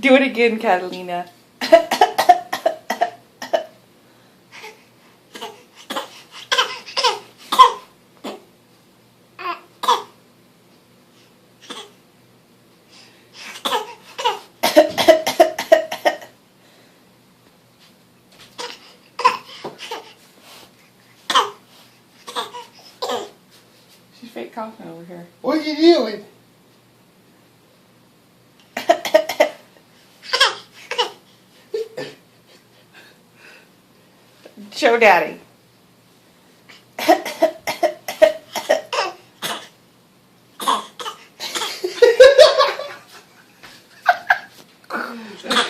Do it again, Catalina. She's fake coughing over here. What are you doing? Show Daddy. That's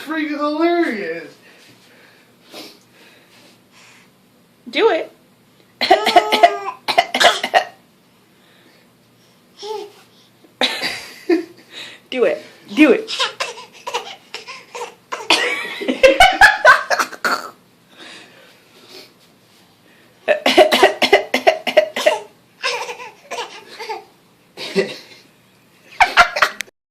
freaking hilarious. Do it. Do it. Do it.